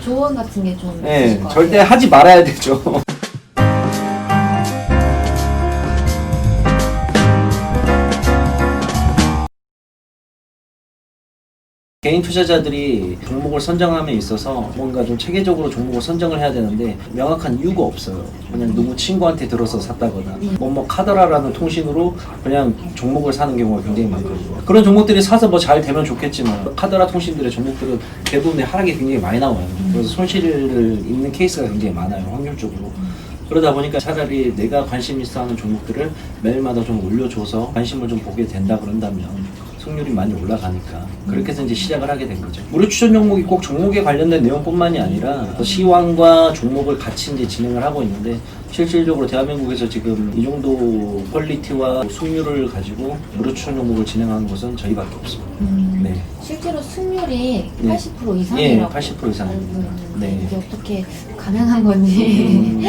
조언 같은 게 좀 네, 있으실 것 절대 같아요. 하지 말아야 되죠. 개인 투자자들이 종목을 선정함에 있어서 뭔가 좀 체계적으로 종목을 선정을 해야 되는데 명확한 이유가 없어요. 그냥 누구 친구한테 들어서 샀다거나 뭐뭐 카더라라는 통신으로 그냥 종목을 사는 경우가 굉장히 많거든요. 그런 종목들이 사서 뭐 잘 되면 좋겠지만 카더라 통신들의 종목들은 대부분의 하락이 굉장히 많이 나와요. 그래서 손실을 입는 케이스가 굉장히 많아요. 확률적으로. 그러다 보니까 차라리 내가 관심 있어 하는 종목들을 매일마다 좀 올려줘서 관심을 좀 보게 된다 그런다면 승률이 많이 올라가니까 그렇게 해서 이제 시작을 하게 된 거죠. 무료 추천 종목이 꼭 종목에 관련된 내용뿐만이 아니라 시황과 종목을 같이 이제 진행을 하고 있는데 실질적으로 대한민국에서 지금 이 정도 퀄리티와 승률을 가지고 무료 추천 종목을 진행하는 곳은 저희밖에 없습니다. 네. 실제로 승률이 네. 80% 이상이라고. 예, 80% 이상입니다. 알고 있는데 네. 이게 어떻게 가능한 건지.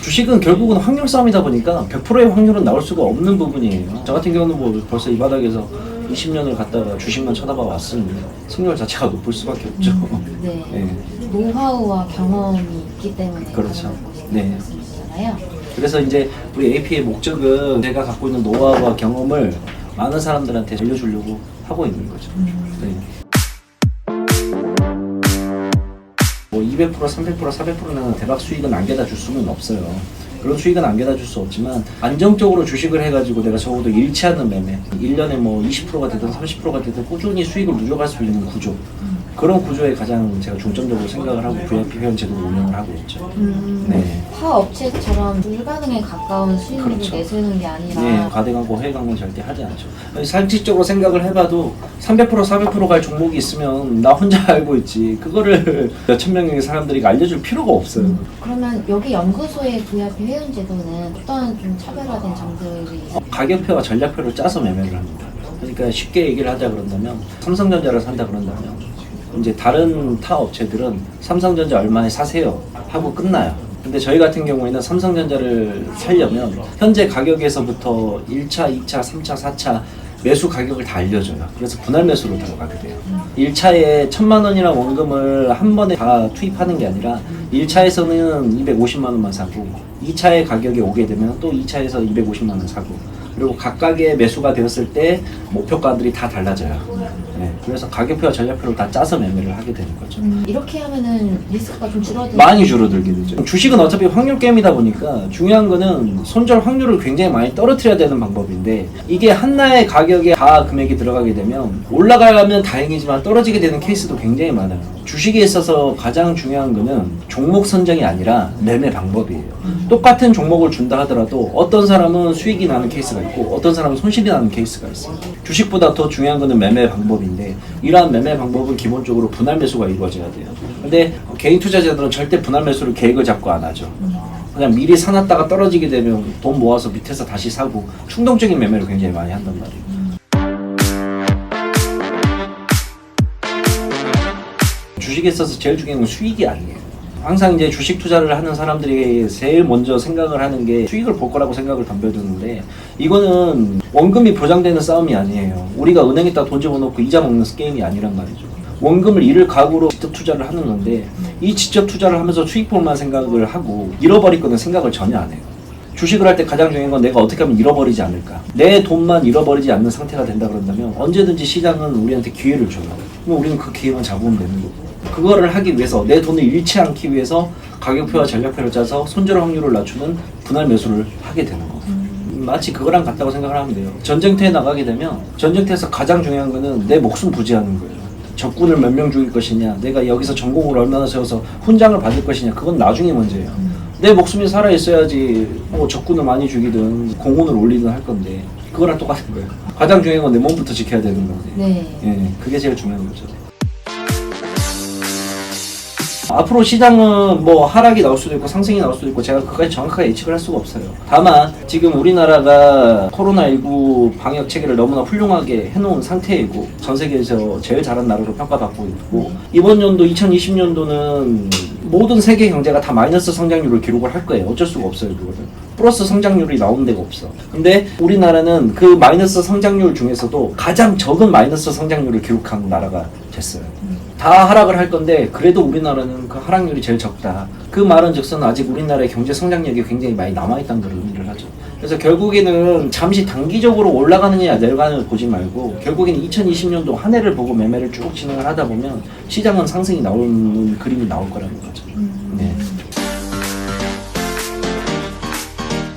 주식은 결국은 확률 싸움이다 보니까 100%의 확률은 나올 수가 없는 부분이에요. 저 같은 경우는 뭐 벌써 이 바닥에서 20년을 갖다가 주식만 쳐다봐 왔으니 승률 자체가 높을 수밖에 없죠. 네. 네. 노하우와 경험이 있기 때문에 그렇죠. 가능한 것이라는 네. 말씀이시잖아요. 그래서 이제 우리 AP의 목적은 제가 갖고 있는 노하우와 경험을 많은 사람들한테 알려주려고 하고 있는 거죠. 네. 뭐 200%, 300%, 400%는 대박 수익은 안겨다 줄 수는 없어요. 그런 수익은 안겨다 줄 수 없지만 안정적으로 주식을 해가지고 내가 적어도 잃지 않는 매매 1년에 뭐 20%가 되든 30%가 되든 꾸준히 수익을 누적할 수 있는 구조 그런 구조에 가장 제가 중점적으로 생각을 하고 VIP 회원 제도를 운영을 하고 있죠. 네. 타 업체처럼 불가능에 가까운 수익률을 그렇죠. 내세우는 게 아니라 네, 과대광고 해외광고는 절대 하지 않죠. 상식적으로 생각을 해봐도 300%, 400%갈 종목이 있으면 나 혼자 알고 있지. 그거를 몇천 명의 사람들이 알려줄 필요가 없어요. 그러면 여기 연구소의 VIP 회원 제도는 어떤 좀 차별화된 점들이 가격표와 전략표를 짜서 매매를 합니다. 그러니까 쉽게 얘기를 하자 그런다면 삼성전자를 산다 그런다면 이제 다른 타 업체들은 삼성전자 얼마에 사세요 하고 끝나요. 근데 저희 같은 경우에는 삼성전자를 살려면 현재 가격에서부터 1차, 2차, 3차, 4차 매수 가격을 다 알려줘요. 그래서 분할 매수로 들어가게 돼요. 1차에 1,000만 원이라는 원금을 한 번에 다 투입하는 게 아니라 1차에서는 250만 원만 사고 2차의 가격이 오게 되면 또 2차에서 250만 원 사고 그리고 각각의 매수가 되었을 때 목표가들이 다 달라져요. 네, 그래서 가격표와 전략표를 다 짜서 매매를 하게 되는 거죠. 이렇게 하면은 리스크가 좀 줄어들고 많이 줄어들게 되죠. 주식은 어차피 확률 게임이다 보니까 중요한 거는 손절 확률을 굉장히 많이 떨어뜨려야 되는 방법인데 이게 한나의 가격에 다 금액이 들어가게 되면 올라가면 다행이지만 떨어지게 되는 케이스도 굉장히 많아요. 주식에 있어서 가장 중요한 거는 종목 선정이 아니라 매매 방법이에요. 똑같은 종목을 준다 하더라도 어떤 사람은 수익이 나는 케이스가 있고 어떤 사람은 손실이 나는 케이스가 있어요. 주식보다 더 중요한 거는 매매 방법인데 이러한 매매 방법은 기본적으로 분할 매수가 이루어져야 돼요. 근데 개인 투자자들은 절대 분할 매수를 계획을 잡고 안 하죠. 그냥 미리 사놨다가 떨어지게 되면 돈 모아서 밑에서 다시 사고 충동적인 매매를 굉장히 많이 한단 말이에요. 주식에 있어서 제일 중요한 건 수익이 아니에요. 항상 이제 주식 투자를 하는 사람들이 제일 먼저 생각을 하는 게 수익을 볼 거라고 생각을 덤벼드는데 이거는 원금이 보장되는 싸움이 아니에요. 우리가 은행에다 돈 집어넣고 이자 먹는 게임이 아니란 말이죠. 원금을 잃을 각오로 직접 투자를 하는 건데 이 직접 투자를 하면서 수익 볼만 생각을 하고 잃어버릴 거는 생각을 전혀 안 해요. 주식을 할 때 가장 중요한 건 내가 어떻게 하면 잃어버리지 않을까. 내 돈만 잃어버리지 않는 상태가 된다 그런다면 언제든지 시장은 우리한테 기회를 줘요. 그럼 우리는 그 기회만 잡으면 되는 거고. 그거를 하기 위해서 내 돈을 잃지 않기 위해서 가격표와 전략표를 짜서 손절 확률을 낮추는 분할 매수를 하게 되는 거고. 마치 그거랑 같다고 생각을 하면 돼요. 전쟁터에 나가게 되면 전쟁터에서 가장 중요한 거는 내 목숨 부지하는 거예요. 적군을 몇 명 죽일 것이냐, 내가 여기서 전공을 얼마나 세워서 훈장을 받을 것이냐, 그건 나중에 문제예요. 내 목숨이 살아있어야지 뭐 적군을 많이 죽이든 공훈을 올리든 할 건데 그거랑 똑같은 거예요. 가장 중요한 건 내 몸부터 지켜야 되는 건데 네. 예, 그게 제일 중요한 거죠. 앞으로 시장은 뭐 하락이 나올 수도 있고 상승이 나올 수도 있고 제가 그까지 정확하게 예측을 할 수가 없어요. 다만 지금 우리나라가 코로나19 방역 체계를 너무나 훌륭하게 해놓은 상태이고 전 세계에서 제일 잘한 나라로 평가받고 있고 이번 연도 2020년도는 모든 세계 경제가 다 마이너스 성장률을 기록을 할 거예요. 어쩔 수가 없어요. 그거는 플러스 성장률이 나오는 데가 없어. 근데 우리나라는 그 마이너스 성장률 중에서도 가장 적은 마이너스 성장률을 기록한 나라가 됐어요. 다 하락을 할 건데 그래도 우리나라는 그 하락률이 제일 적다. 그 말은 즉슨 아직 우리나라의 경제 성장력이 굉장히 많이 남아있다는 걸 의미를 하죠. 그래서 결국에는 잠시 단기적으로 올라가느냐 내려가느냐 보지 말고 결국에는 2020년도 한 해를 보고 매매를 쭉 진행을 하다 보면 시장은 상승이 나오는 그림이 나올 거라는 거죠. 네.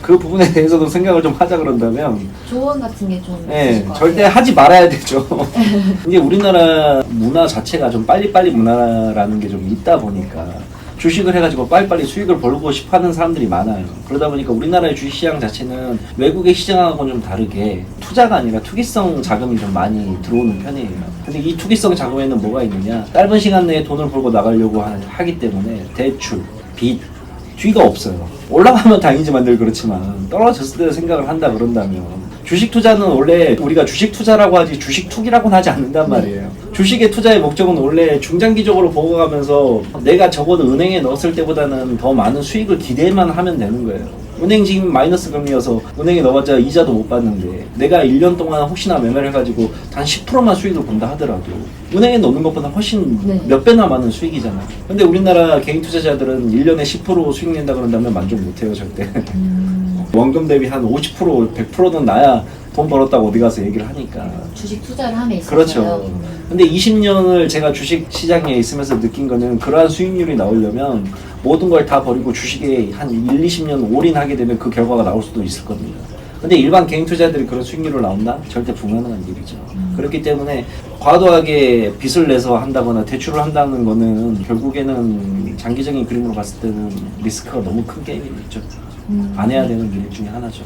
그 부분에 대해서도 생각을 좀 하자 그런다면 조언 같은 게 좀 네, 있으실 것 절대 같아요. 하지 말아야 되죠. 이제 우리나라 문화 자체가 좀 빨리빨리 문화라는 게 좀 있다 보니까 주식을 해가지고 빨리빨리 수익을 벌고 싶어 하는 사람들이 많아요. 그러다 보니까 우리나라의 주식시장 자체는 외국의 시장하고는 좀 다르게 투자가 아니라 투기성 자금이 좀 많이 들어오는 편이에요. 근데 이 투기성 자금에는 뭐가 있느냐? 짧은 시간 내에 돈을 벌고 나가려고 하기 때문에 대출, 빚, 뒤가 없어요. 올라가면 다행이지만 늘 그렇지만 떨어졌을 때 생각을 한다 그런다면 주식 투자는 원래 우리가 주식 투자라고 하지 주식 투기라고는 하지 않는단 말이에요. 주식의 투자의 목적은 원래 중장기적으로 보고 가면서 내가 적어도 은행에 넣었을 때보다는 더 많은 수익을 기대만 하면 되는 거예요. 은행 지금 마이너스 금리여서 은행에 넣어봤자 이자도 못 받는데 내가 1년 동안 혹시나 매매를 해가지고 단 10%만 수익을 본다 하더라도 은행에 넣는 것보다 훨씬 네. 몇 배나 많은 수익이잖아. 근데 우리나라 개인 투자자들은 1년에 10% 수익 낸다 그런다면 만족 못해요 절대. 원금 대비 한 50% 100%는 나야 돈 벌었다고 어디 가서 얘기를 하니까. 주식 투자를 함에 있어서요. 그렇죠. 근데 20년을 제가 주식 시장에 있으면서 느낀 거는 그러한 수익률이 나오려면 모든 걸 다 버리고 주식에 한 1, 20년 올인하게 되면 그 결과가 나올 수도 있을 겁니다. 근데 일반 개인 투자들이 그런 수익률을 나온다? 절대 불가능한 일이죠. 그렇기 때문에 과도하게 빚을 내서 한다거나 대출을 한다는 거는 결국에는 장기적인 그림으로 봤을 때는 리스크가 너무 큰 게임이죠. 안 해야 되는 일 중에 하나죠.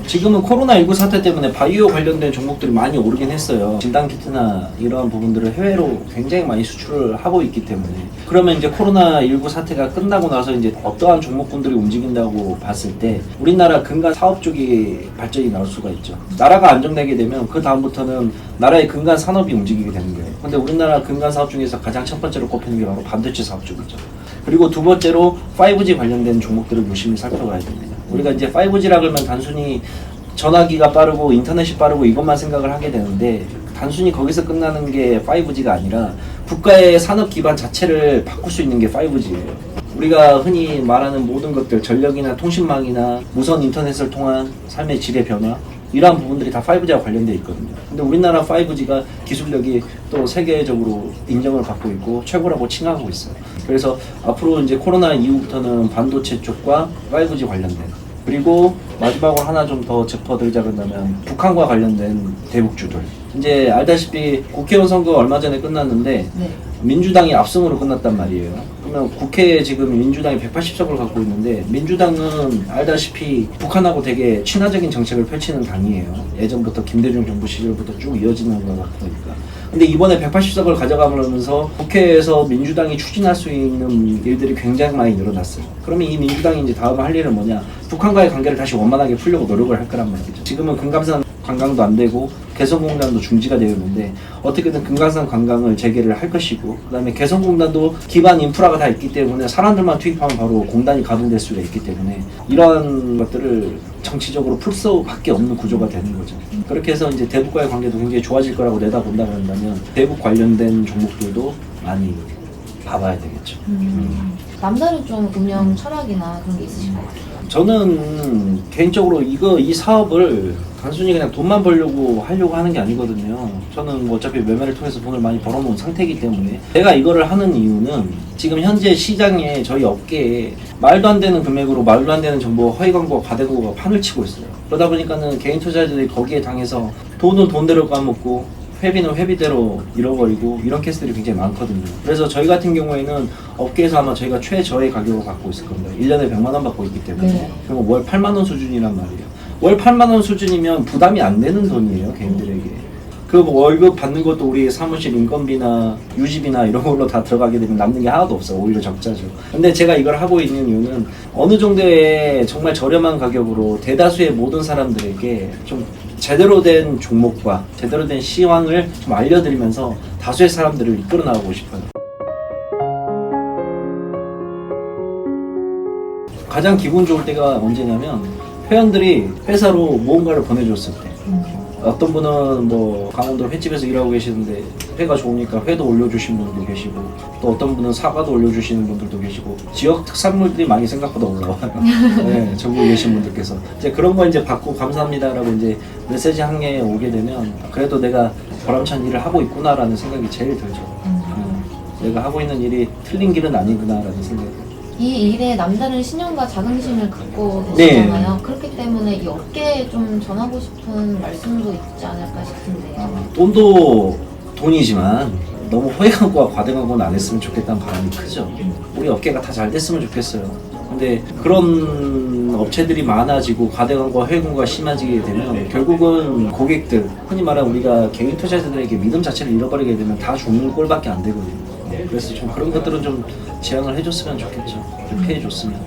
지금은 코로나19 사태 때문에 바이오 관련된 종목들이 많이 오르긴 했어요. 진단키트나 이러한 부분들을 해외로 굉장히 많이 수출을 하고 있기 때문에 그러면 이제 코로나19 사태가 끝나고 나서 이제 어떠한 종목군들이 움직인다고 봤을 때 우리나라 근간 사업 쪽이 발전이 나올 수가 있죠. 나라가 안정되게 되면 그 다음부터는 나라의 근간 산업이 움직이게 되는 거예요. 근데 우리나라 근간 사업 중에서 가장 첫 번째로 꼽히는 게 바로 반도체 사업 쪽이죠. 그리고 두 번째로 5G 관련된 종목들을 유심히 살펴봐야 됩니다. 우리가 이제 5G라 그러면 단순히 전화기가 빠르고 인터넷이 빠르고 이것만 생각을 하게 되는데 단순히 거기서 끝나는 게 5G가 아니라 국가의 산업 기반 자체를 바꿀 수 있는 게 5G예요. 우리가 흔히 말하는 모든 것들, 전력이나 통신망이나 무선 인터넷을 통한 삶의 질의 변화 이러한 부분들이 다 5G와 관련되어 있거든요. 근데 우리나라 5G가 기술력이 또 세계적으로 인정을 받고 있고 최고라고 칭하고 있어요. 그래서 앞으로 이제 코로나 이후부터는 반도체 쪽과 5G 관련된 그리고 마지막으로 하나 좀 더 짚어드리자 그런다면 북한과 관련된 대북주들 이제 알다시피 국회의원 선거가 얼마 전에 끝났는데 네. 민주당이 압승으로 끝났단 말이에요. 그러면 국회에 지금 민주당이 180석을 갖고 있는데 민주당은 알다시피 북한하고 되게 친화적인 정책을 펼치는 당이에요. 예전부터 김대중 정부 시절부터 쭉 이어지는 거다 보니까. 근데 이번에 180석을 가져가면서 국회에서 민주당이 추진할 수 있는 일들이 굉장히 많이 늘어났어요. 그러면 이 민주당이 이제 다음 할 일은 뭐냐? 북한과의 관계를 다시 원만하게 풀려고 노력을 할 거란 말이죠. 지금은 금강산 관광도 안 되고 개성공단도 중지가 되어 있는데 어떻게든 금강산 관광을 재개를 할 것이고 그다음에 개성공단도 기반 인프라가 다 있기 때문에 사람들만 투입하면 바로 공단이 가동될 수가 있기 때문에 이러한 것들을 정치적으로 풀 수밖에 없는 구조가 되는 거죠. 그렇게 해서 이제 대북과의 관계도 굉장히 좋아질 거라고 내다본다 그런다면 대북 관련된 종목들도 많이 봐봐야 되겠죠. 남다른 좀 운영 철학이나 그런 게 있으신가요? 저는 개인적으로 이 사업을 단순히 그냥 돈만 벌려고 하려고 하는 게 아니거든요. 저는 뭐 어차피 매매를 통해서 돈을 많이 벌어놓은 상태이기 때문에 제가 이거를 하는 이유는 지금 현재 시장에 저희 업계에 말도 안 되는 금액으로 말도 안 되는 정보 허위 광고와 과대 광고가 판을 치고 있어요. 그러다 보니까는 개인 투자자들이 거기에 당해서 돈은 돈대로 까먹고 회비는 회비대로 잃어버리고 이런 케이스들이 굉장히 많거든요. 그래서 저희 같은 경우에는 업계에서 아마 저희가 최저의 가격을 받고 있을 겁니다. 1년에 100만 원 받고 있기 때문에 네. 그럼 월 8만 원 수준이란 말이에요. 월 8만 원 수준이면 부담이 안 되는 돈이에요, 개인들에게. 그 월급 받는 것도 우리 사무실 인건비나 유지비나 이런 걸로 다 들어가게 되면 남는 게 하나도 없어요. 오히려 적자죠. 근데 제가 이걸 하고 있는 이유는 어느 정도의 정말 저렴한 가격으로 대다수의 모든 사람들에게 좀 제대로 된 종목과 제대로 된 시황을 좀 알려드리면서 다수의 사람들을 이끌어 나가고 싶어요. 가장 기분 좋을 때가 언제냐면 회원들이 회사로 무언가를 보내줬을 때 어떤 분은 뭐 강원도 횟집에서 일하고 계시는데 회가 좋으니까 회도 올려주신 분도 계시고 또 어떤 분은 사과도 올려주시는 분들도 계시고 지역 특산물들이 많이 생각보다 올라와요. 네, 전국에 계신 분들께서 이제 그런 거 이제 받고 감사합니다라고 이제 메시지 한 개 오게 되면 그래도 내가 보람찬 일을 하고 있구나라는 생각이 제일 들죠. 내가 하고 있는 일이 틀린 길은 아니구나라는 생각이. 이 일에 남다른 신념과 자긍심을 갖고 네. 계시잖아요. 그렇기 때문에 이 업계에 좀 전하고 싶은 말씀도 있지 않을까 싶은데요. 돈도 돈이지만 너무 허위광고와 과대광고는 안 했으면 좋겠다는 바람이 크죠. 우리 업계가 다 잘 됐으면 좋겠어요. 근데 그런 업체들이 많아지고 과대광고와 허위광고가 심해지게 되면 결국은 고객들, 흔히 말하는 우리가 개인 투자자들에게 믿음 자체를 잃어버리게 되면 다 죽는 꼴밖에 안 되거든요. 그래서 좀 그런 것들은 좀 제한을 해줬으면 좋겠죠. 좀 피해줬으면.